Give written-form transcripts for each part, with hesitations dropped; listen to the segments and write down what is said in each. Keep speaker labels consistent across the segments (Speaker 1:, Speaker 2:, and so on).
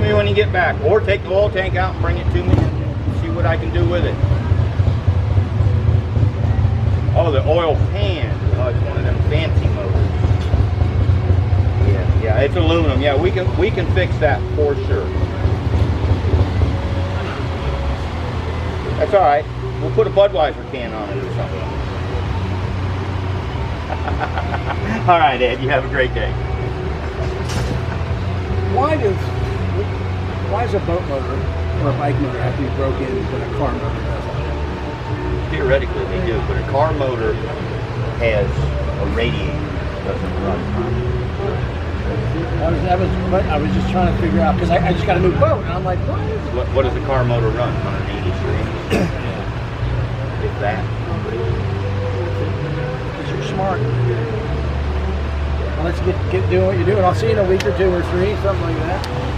Speaker 1: to me when you get back, or take the oil tank out and bring it to me and see what I can do with it. Oh, the oil pan. Oh, it's one of them fancy motors. Yeah, it's aluminum. Yeah, we can fix that for sure. That's all right. We'll put a Budweiser can on it or something. All right, Ed. You have a great day.
Speaker 2: Why does a boat motor or a bike motor have to be broken when a car motor doesn't?
Speaker 1: Theoretically, they do, but a car motor has a radiator that doesn't run.
Speaker 2: I was just trying to figure out, because I just got a new boat, and I'm like,
Speaker 1: What does the car motor run? 183. If that.
Speaker 2: Because you're smart. Well, let's get doing what you're doing. I'll see you in a week or 2 or 3, something like that.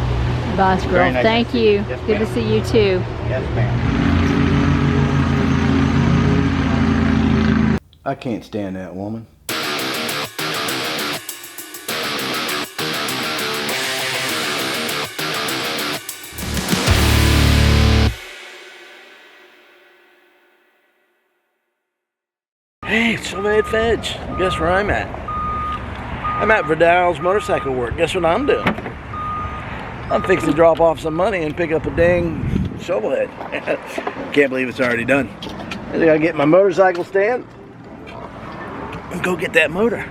Speaker 3: Boss girl,
Speaker 1: Nice.
Speaker 3: thank you.
Speaker 1: Yes,
Speaker 3: Good to see you too.
Speaker 1: Yes, ma'am. I can't stand that woman.
Speaker 4: Hey, it's Shovelhead Fedge. Guess where I'm at? I'm at Vidal's motorcycle work. Guess what I'm doing? I'm fixing to drop off some money and pick up a dang Shovelhead. Can't believe it's already done. I gotta get my motorcycle stand and go get that motor.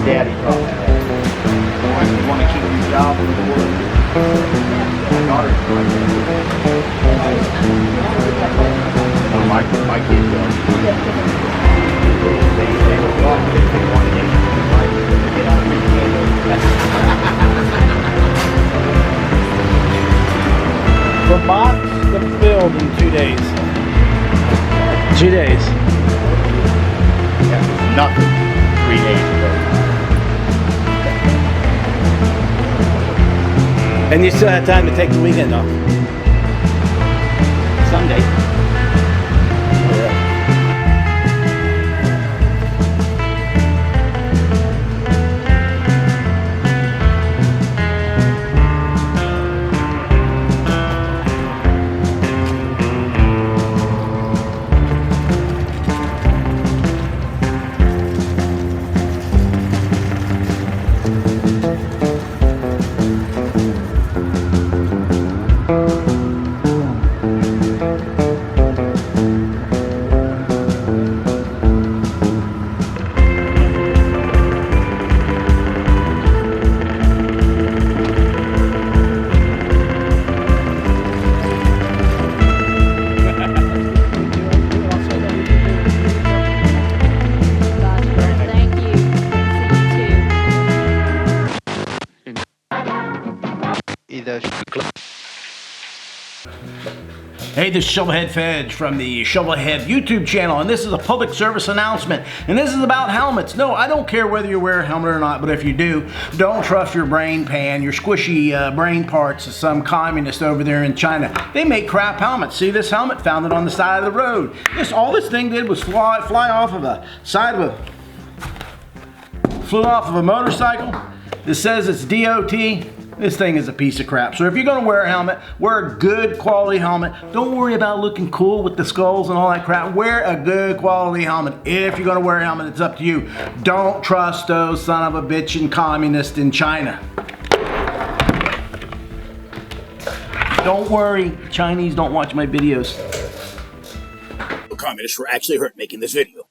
Speaker 1: daddy taught me that. You want to keep your job in the woods. My daughter's like that. My kids don't. They will talk if they want nothing 3 days ago.
Speaker 4: And you still have time to take the weekend off.
Speaker 1: Sunday.
Speaker 3: Thank you. See you too.
Speaker 5: Hey, this is Shovelhead Fedge from the Shovelhead YouTube channel, and this is a public service announcement, and this is about helmets. No, I don't care whether you wear a helmet or not, but if you do, don't trust your brain pan, your squishy brain parts of some communist over there in China. They make crap helmets. See this helmet? Found it on the side of the road. All this thing did was fly off of a side of flew off of a motorcycle. It says it's DOT. This thing is a piece of crap. So if you're gonna wear a helmet, wear a good quality helmet. Don't worry about looking cool with the skulls and all that crap. Wear a good quality helmet. If you're gonna wear a helmet, it's up to you. Don't trust those son of a bitchin' communists in China. Don't worry, Chinese don't watch my videos. The communists were actually hurt making this video.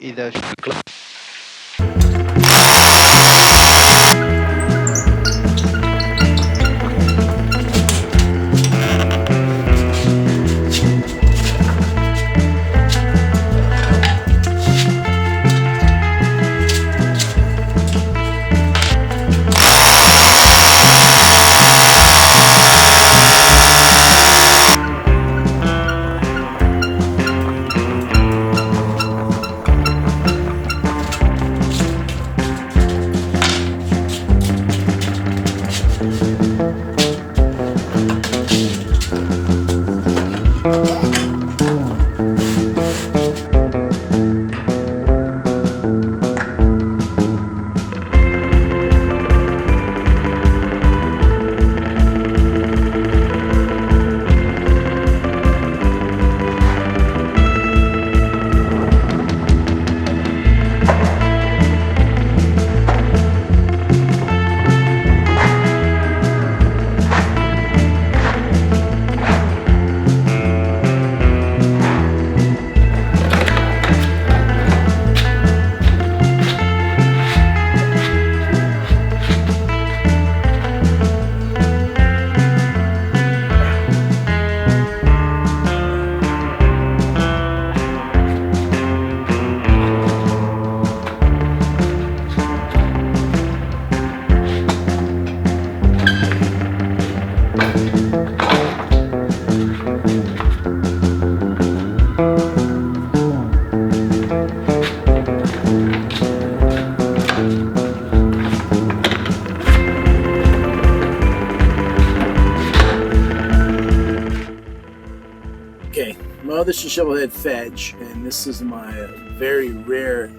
Speaker 5: Well, this is Shovelhead Fedge, and this is my very rare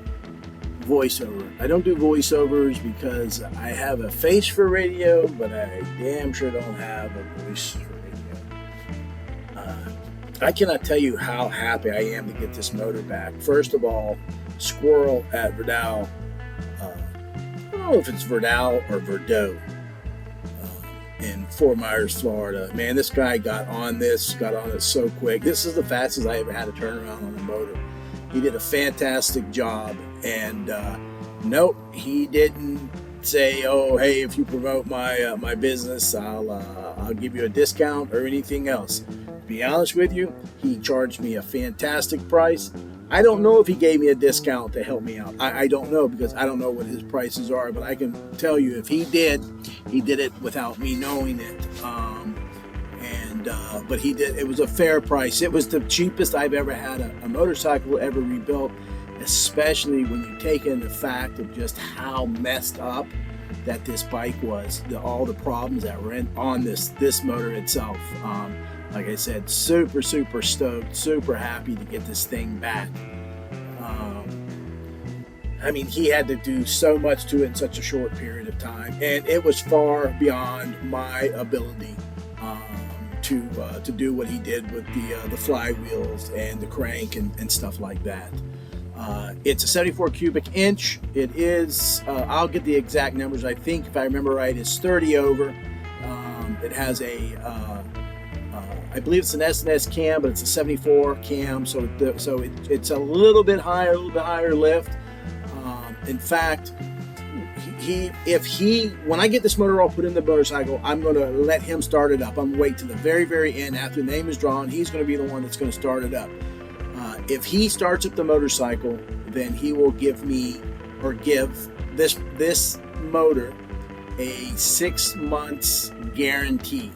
Speaker 5: voiceover. I don't do voiceovers because I have a face for radio, but I damn sure don't have a voice for radio. I cannot tell you how happy I am to get this motor back. First of all, Squirrel at Vidal, I don't know if it's Vidal or Vidal, in Fort Myers, Florida. Man, this guy got on it so quick. This is the fastest I ever had a turnaround on a motor. He did a fantastic job, and nope, he didn't say, "Oh, hey, if you promote my my business, I'll give you a discount or anything else." To be honest with you, he charged me a fantastic price. I don't know if he gave me a discount to help me out. I don't know, because I don't know what his prices are, but I can tell you if he did it without me knowing it. But he did. It was a fair price. It was the cheapest I've ever had a motorcycle ever rebuilt, especially when you take in the fact of just how messed up that this bike was, all the problems that were on this motor itself. Like I said, super stoked, super happy to get this thing back. I mean, he had to do so much to it in such a short period of time, and it was far beyond my ability to do what he did with the flywheels and the crank and stuff like that. It's a 74 cubic inch. It is, I'll get the exact numbers. I think, if I remember right, it's 30 over. It has I believe it's an S&S cam, but it's a 74 cam, so it's a little bit higher lift. In fact, when I get this motor all put in the motorcycle, I'm going to let him start it up. I'm going to wait to the very, very end after the name is drawn. He's going to be the one that's going to start it up. If he starts up the motorcycle, then he will give me, or give this motor, a 6 months guarantee.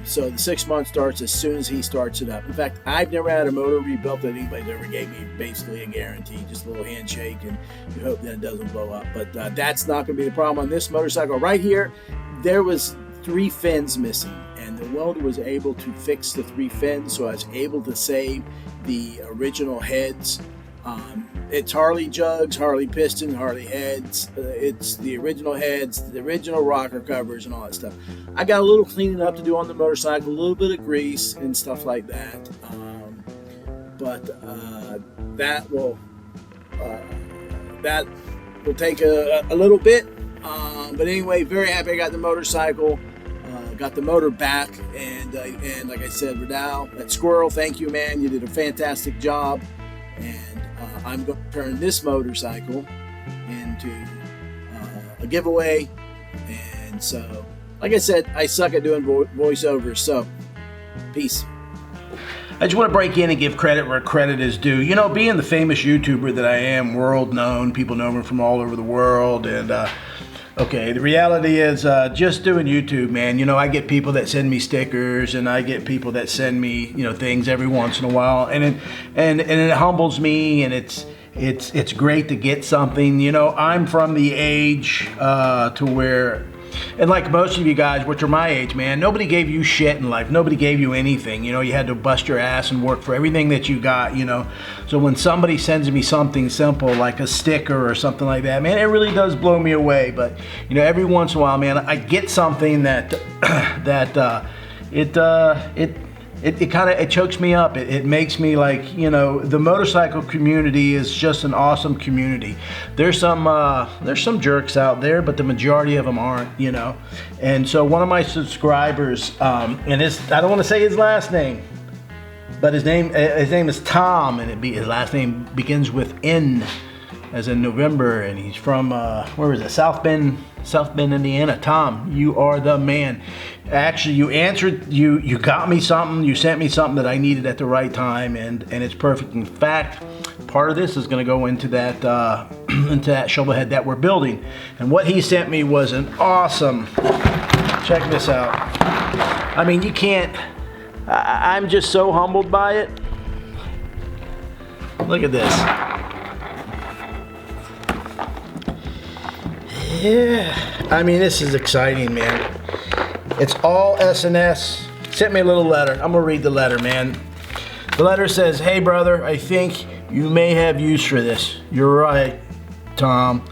Speaker 5: So the 6 months starts as soon as he starts it up. In fact, I've never had a motor rebuilt that anybody's ever gave me basically a guarantee, just a little handshake, and you hope that it doesn't blow up. But that's not going to be the problem on this motorcycle. Right here, there was 3 fins missing, and the welder was able to fix the 3 fins, so I was able to save the original heads. It's Harley jugs, Harley pistons, Harley heads. It's the original heads, the original rocker covers, and all that stuff. I got a little cleaning up to do on the motorcycle, a little bit of grease and stuff like that. But that will take a little bit. But anyway, very happy I got the motorcycle. Got the motor back, and like I said, Vidal, that squirrel, thank you, man. You did a fantastic job. And I'm going to turn this motorcycle into a giveaway. And so, like I said, I suck at doing voiceovers, so peace.
Speaker 6: I just want to break in and give credit where credit is due. You know, being the famous YouTuber that I am, world known, people know me from all over the world, and okay, the reality is just doing YouTube, man. You know, I get people that send me stickers, and I get people that send me, you know, things every once in a while, and it humbles me, and it's great to get something. You know, I'm from the age to where, and like most of you guys, which are my age, man, nobody gave you shit in life. Nobody gave you anything. You know, you had to bust your ass and work for everything that you got, you know. So when somebody sends me something simple like a sticker or something like that, man, it really does blow me away. But, you know, every once in a while, man, I get something that it chokes me up. It makes me like, you know, the motorcycle community is just an awesome community. There's some jerks out there, but the majority of them aren't, you know. And so one of my subscribers, and I don't want to say his last name, but his name is Tom, and his last name begins with N, as in November, and he's from where is it? South Bend, Indiana. Tom, you are the man. Actually, you answered. You got me something. You sent me something that I needed at the right time, and it's perfect. In fact, part of this is going to go into that into that Shovelhead that we're building. And what he sent me was an awesome. Check this out. I mean, you can't. I'm just so humbled by it. Look at this. Yeah, I mean, this is exciting, man. It's all S&S. Sent me a little letter. I'm gonna read the letter, man. The letter says, "Hey brother, I think you may have use for this. You're right, Tom.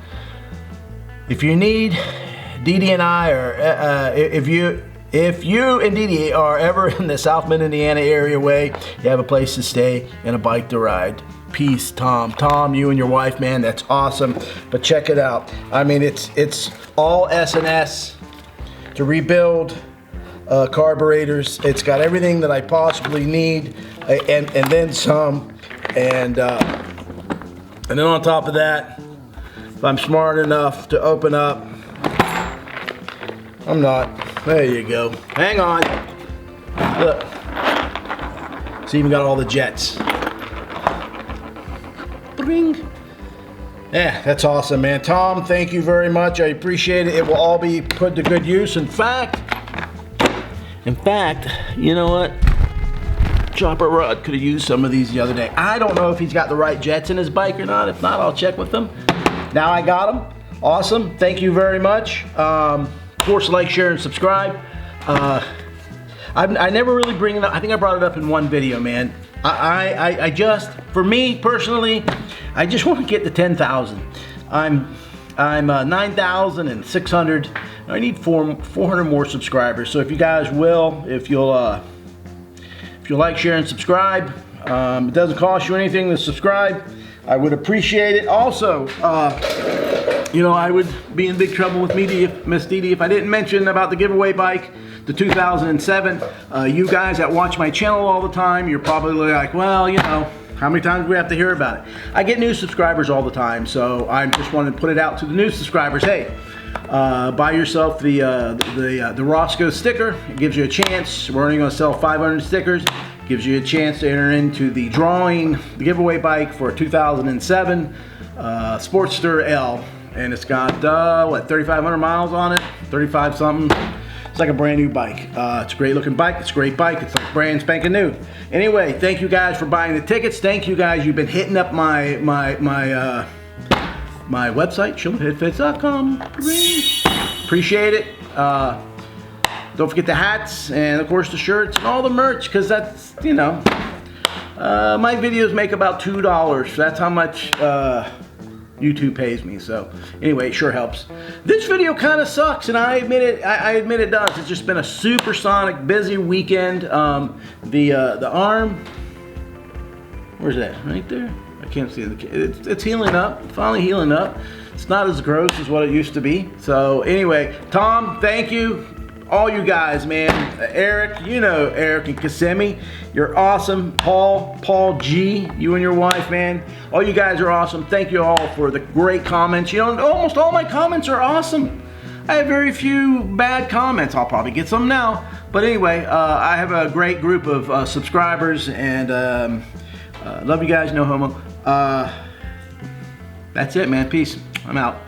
Speaker 6: If you need Dee and I, or if you and Dee are ever in the South Bend, Indiana area way, you have a place to stay and a bike to ride. Peace, Tom." Tom, you and your wife, man, that's awesome. But check it out. I mean, it's all S&S to rebuild carburetors. It's got everything that I possibly need, and then some. And then on top of that, if I'm smart enough to open up, I'm not. There you go. Hang on. Look. It's even got all the jets. Bring. Yeah, that's awesome, man. Tom, thank you very much. I appreciate it. It will all be put to good use. In fact, you know what? Chopper Rod could have used some of these the other day. I don't know if he's got the right jets in his bike or not. If not, I'll check with him. Now I got them. Awesome. Thank you very much. Of course, like, share, and subscribe. I never really bring it up. I think I brought it up in one video, man. I just, for me personally, I just want to get to 10,000. I'm 9,600. I need 400 more subscribers. So if you guys will, if you'll like, share, and subscribe, it doesn't cost you anything to subscribe. I would appreciate it. Also, you know, I would be in big trouble with Miss Dee if I didn't mention about the giveaway bike, the 2007. You guys that watch my channel all the time, you're probably like, well, you know, how many times do we have to hear about it? I get new subscribers all the time, so I just wanted to put it out to the new subscribers. Hey, buy yourself the Roscoe sticker. It gives you a chance. We're only going to sell 500 stickers. Gives you a chance to enter into the drawing, the giveaway bike for a 2007 Sportster L. And it's got, what, 3,500 miles on it? 35 something. It's like a brand new bike. It's a great looking bike. It's a great bike. It's like brand spanking new. Anyway, thank you guys for buying the tickets. Thank you guys. You've been hitting up my website, shovelheadfits.com. Appreciate it. Don't forget the hats and of course the shirts and all the merch, because that's, you know, my videos make about $2. That's how much YouTube pays me. So anyway, it sure helps. This video kind of sucks, and I admit it. I admit it does. It's just been a supersonic busy weekend. The arm, where's that? Right there. I can't see it. It's healing up. Finally healing up. It's not as gross as what it used to be. So anyway, Tom, thank you. All you guys, man. Eric, you know Eric and Kissimmee, you're awesome. Paul G, you and your wife, man. All you guys are awesome. Thank you all for the great comments. You know, almost all my comments are awesome. I have very few bad comments. I'll probably get some now. But anyway, I have a great group of subscribers, and love you guys, no homo. That's it, man. Peace. I'm out.